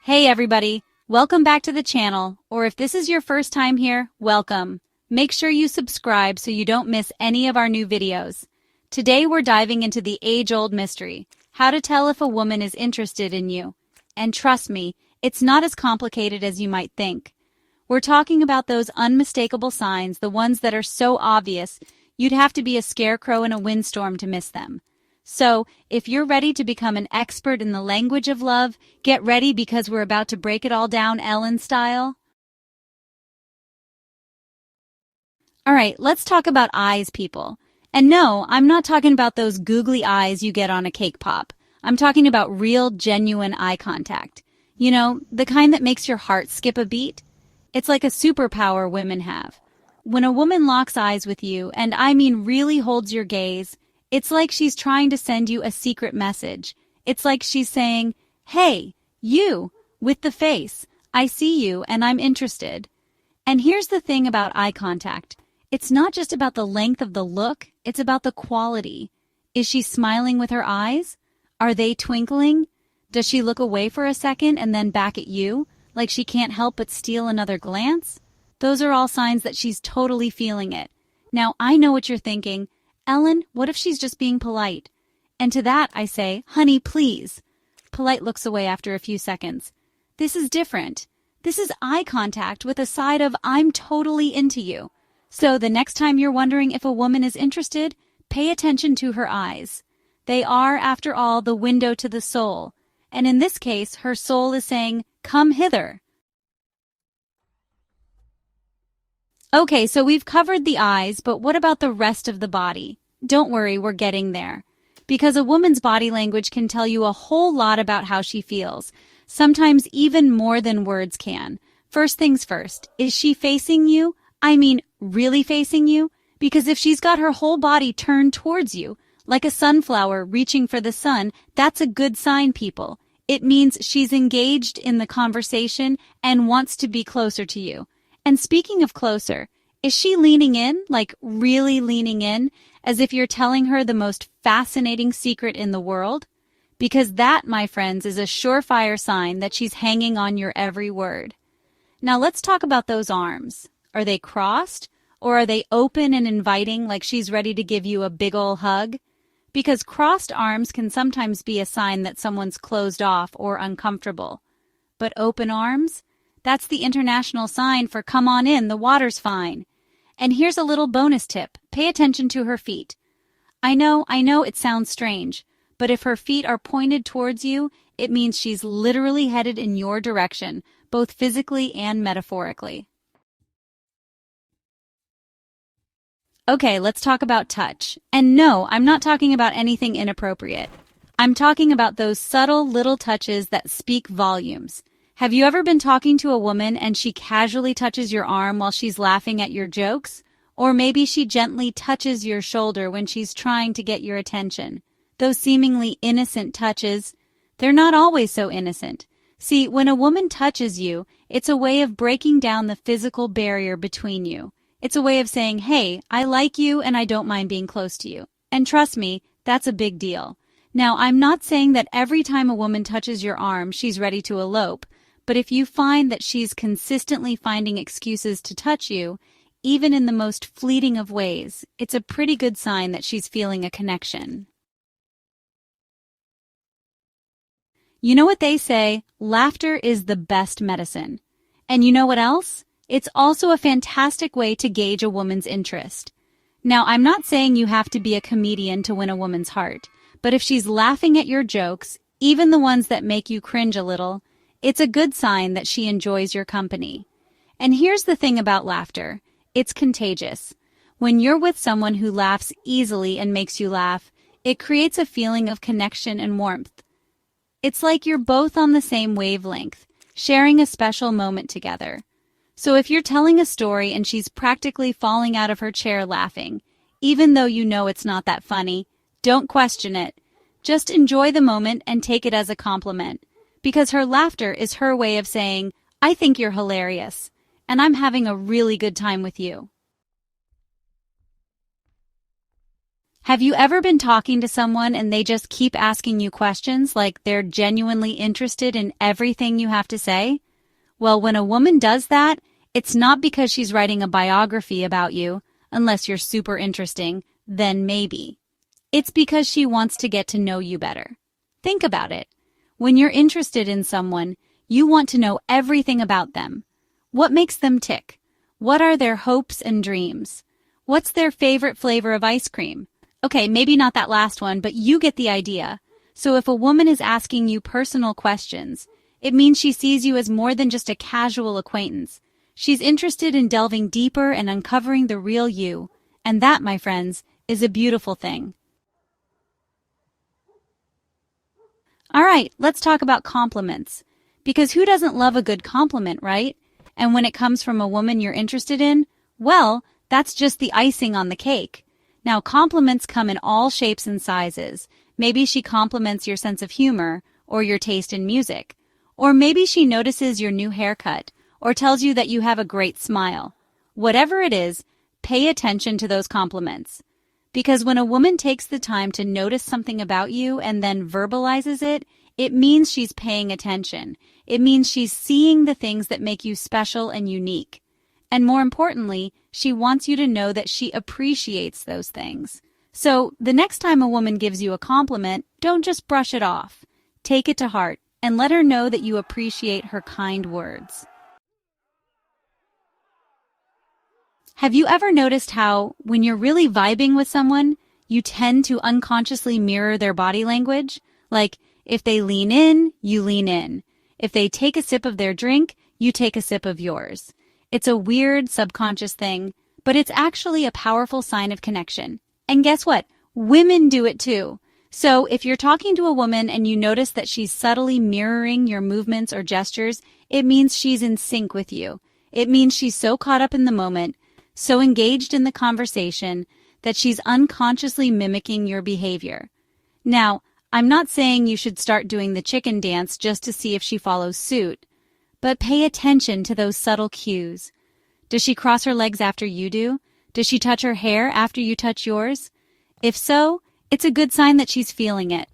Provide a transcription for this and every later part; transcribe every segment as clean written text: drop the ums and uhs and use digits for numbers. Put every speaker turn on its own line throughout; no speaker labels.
Hey everybody, welcome back to the channel, or if this is your first time here, welcome. Make sure you subscribe so you don't miss any of our new videos. Today we're diving into the age-old mystery, how to tell if a woman is interested in you. And trust me, it's not as complicated as you might think. We're talking about those unmistakable signs, the ones that are so obvious, you'd have to be a scarecrow in a windstorm to miss them. So, if you're ready to become an expert in the language of love, get ready because we're about to break it all down Ellen style. Alright, let's talk about eyes, people. And no, I'm not talking about those googly eyes you get on a cake pop. I'm talking about real, genuine eye contact. You know, the kind that makes your heart skip a beat. It's like a superpower women have. When a woman locks eyes with you, and I mean really holds your gaze, it's like she's trying to send you a secret message. It's like she's saying, "Hey, you, with the face, I see you and I'm interested." And here's the thing about eye contact. It's not just about the length of the look, it's about the quality. Is she smiling with her eyes? Are they twinkling? Does she look away for a second and then back at you, like she can't help but steal another glance? Those are all signs that she's totally feeling it. Now, I know what you're thinking. Ellen, what if she's just being polite? And to that I say, honey, please. Polite looks away after a few seconds. This is different. This is eye contact with a side of I'm totally into you. So the next time you're wondering if a woman is interested, pay attention to her eyes. They are, after all, the window to the soul. And in this case, her soul is saying, come hither. Okay, so we've covered the eyes, but what about the rest of the body? Don't worry, we're getting there. Because a woman's body language can tell you a whole lot about how she feels, sometimes even more than words can. First things first, is she facing you? I mean, really facing you? Because if she's got her whole body turned towards you, like a sunflower reaching for the sun, that's a good sign, people. It means she's engaged in the conversation and wants to be closer to you. And speaking of closer, is she leaning in, like really leaning in, as if you're telling her the most fascinating secret in the world? Because that, my friends, is a surefire sign that she's hanging on your every word. Now let's talk about those arms. Are they crossed, or are they open and inviting, like she's ready to give you a big ol' hug? Because crossed arms can sometimes be a sign that someone's closed off or uncomfortable. But open arms? That's the international sign for come on in, the water's fine. And here's a little bonus tip. Pay attention to her feet. I know it sounds strange, but if her feet are pointed towards you, it means she's literally headed in your direction, both physically and metaphorically. Okay, let's talk about touch. And no, I'm not talking about anything inappropriate. I'm talking about those subtle little touches that speak volumes. Have you ever been talking to a woman and she casually touches your arm while she's laughing at your jokes? Or maybe she gently touches your shoulder when she's trying to get your attention. Those seemingly innocent touches, they're not always so innocent. See, when a woman touches you, it's a way of breaking down the physical barrier between you. It's a way of saying, hey, I like you and I don't mind being close to you. And trust me, that's a big deal. Now, I'm not saying that every time a woman touches your arm, she's ready to elope. But if you find that she's consistently finding excuses to touch you, even in the most fleeting of ways, it's a pretty good sign that she's feeling a connection. You know what they say, laughter is the best medicine. And you know what else? It's also a fantastic way to gauge a woman's interest. Now, I'm not saying you have to be a comedian to win a woman's heart, but if she's laughing at your jokes, even the ones that make you cringe a little, it's a good sign that she enjoys your company. And here's the thing about laughter. It's contagious. When you're with someone who laughs easily and makes you laugh, it creates a feeling of connection and warmth. It's like you're both on the same wavelength, sharing a special moment together. So if you're telling a story and she's practically falling out of her chair laughing, even though you know it's not that funny, don't question it. Just enjoy the moment and take it as a compliment. Because her laughter is her way of saying, I think you're hilarious, and I'm having a really good time with you. Have you ever been talking to someone and they just keep asking you questions like they're genuinely interested in everything you have to say? Well, when a woman does that, it's not because she's writing a biography about you, unless you're super interesting, then maybe. It's because she wants to get to know you better. Think about it. When you're interested in someone, you want to know everything about them. What makes them tick? What are their hopes and dreams? What's their favorite flavor of ice cream? Okay, maybe not that last one, but you get the idea. So if a woman is asking you personal questions, it means she sees you as more than just a casual acquaintance. She's interested in delving deeper and uncovering the real you. And that, my friends, is a beautiful thing. All right, let's talk about compliments. Because who doesn't love a good compliment, right? And when it comes from a woman you're interested in, well, that's just the icing on the cake. Now, compliments come in all shapes and sizes. Maybe she compliments your sense of humor or your taste in music. Or maybe she notices your new haircut or tells you that you have a great smile. Whatever it is, pay attention to those compliments. Because when a woman takes the time to notice something about you and then verbalizes it, it means she's paying attention. It means she's seeing the things that make you special and unique. And more importantly, she wants you to know that she appreciates those things. So the next time a woman gives you a compliment, don't just brush it off. Take it to heart and let her know that you appreciate her kind words. Have you ever noticed how, when you're really vibing with someone, you tend to unconsciously mirror their body language? Like, if they lean in, you lean in. If they take a sip of their drink, you take a sip of yours. It's a weird subconscious thing, but it's actually a powerful sign of connection. And guess what? Women do it too. So if you're talking to a woman and you notice that she's subtly mirroring your movements or gestures, it means she's in sync with you. It means she's so caught up in the moment, so engaged in the conversation, that she's unconsciously mimicking your behavior. Now, I'm not saying you should start doing the chicken dance just to see if she follows suit, but pay attention to those subtle cues. Does she cross her legs after you do? Does she touch her hair after you touch yours? If so, it's a good sign that she's feeling it.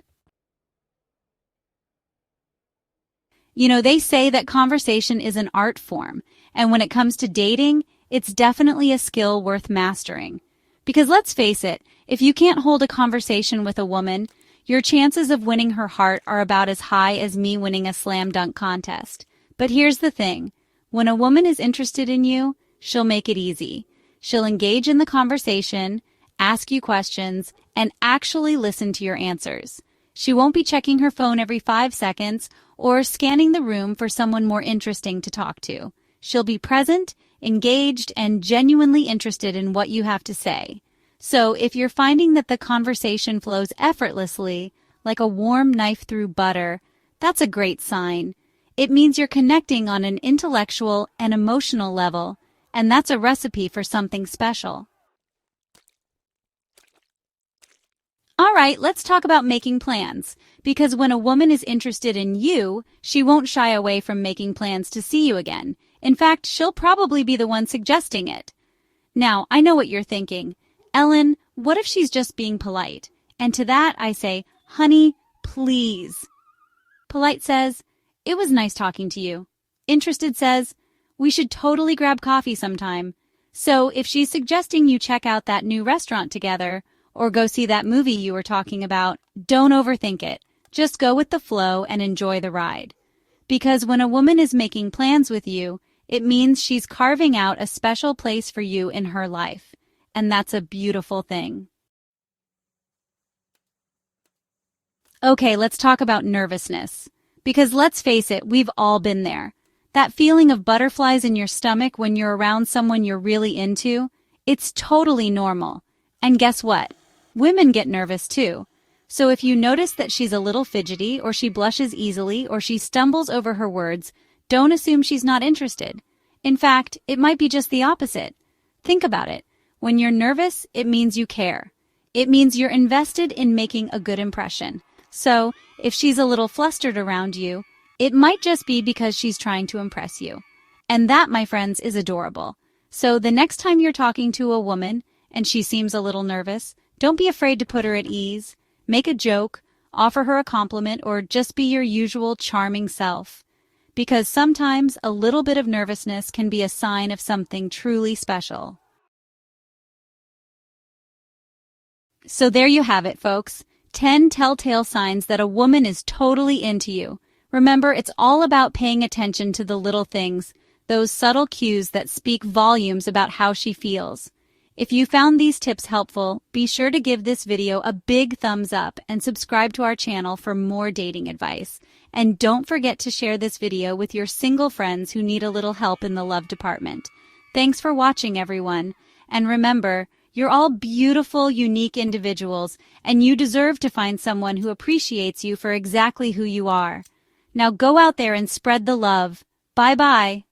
You know, they say that conversation is an art form, and when it comes to dating, it's definitely a skill worth mastering. Because let's face it, if you can't hold a conversation with a woman, your chances of winning her heart are about as high as me winning a slam dunk contest. But here's the thing. When a woman is interested in you, she'll make it easy. She'll engage in the conversation, ask you questions, and actually listen to your answers. She won't be checking her phone every 5 seconds or scanning the room for someone more interesting to talk to. She'll be present, engaged, and genuinely interested in what you have to say. So if you're finding that the conversation flows effortlessly, like a warm knife through butter, that's a great sign. It means you're connecting on an intellectual and emotional level, and that's a recipe for something special. All right, let's talk about making plans. Because when a woman is interested in you, she won't shy away from making plans to see you again. In fact, she'll probably be the one suggesting it. Now, I know what you're thinking. Ellen, what if she's just being polite? And to that, I say, honey, please. Polite says, it was nice talking to you. Interested says, we should totally grab coffee sometime. So if she's suggesting you check out that new restaurant together, or go see that movie you were talking about, don't overthink it. Just go with the flow and enjoy the ride. Because when a woman is making plans with you, it means she's carving out a special place for you in her life. And that's a beautiful thing. Okay, let's talk about nervousness. Because let's face it, we've all been there. That feeling of butterflies in your stomach when you're around someone you're really into, it's totally normal. And guess what? Women get nervous too. So if you notice that she's a little fidgety, or she blushes easily, or she stumbles over her words, don't assume she's not interested. In fact, it might be just the opposite. Think about it. When you're nervous, it means you care. It means you're invested in making a good impression. So, if she's a little flustered around you, it might just be because she's trying to impress you. And that, my friends, is adorable. So the next time you're talking to a woman and she seems a little nervous, Don't be afraid to put her at ease. Make a joke, offer her a compliment, or just be your usual charming self. Because sometimes a little bit of nervousness can be a sign of something truly special. So there you have it, folks. 10 telltale signs that a woman is totally into you. Remember, it's all about paying attention to the little things, those subtle cues that speak volumes about how she feels. If you found these tips helpful, be sure to give this video a big thumbs up and subscribe to our channel for more dating advice. And don't forget to share this video with your single friends who need a little help in the love department. Thanks for watching, everyone. And remember, you're all beautiful, unique individuals, and you deserve to find someone who appreciates you for exactly who you are. Now go out there and spread the love. Bye-bye.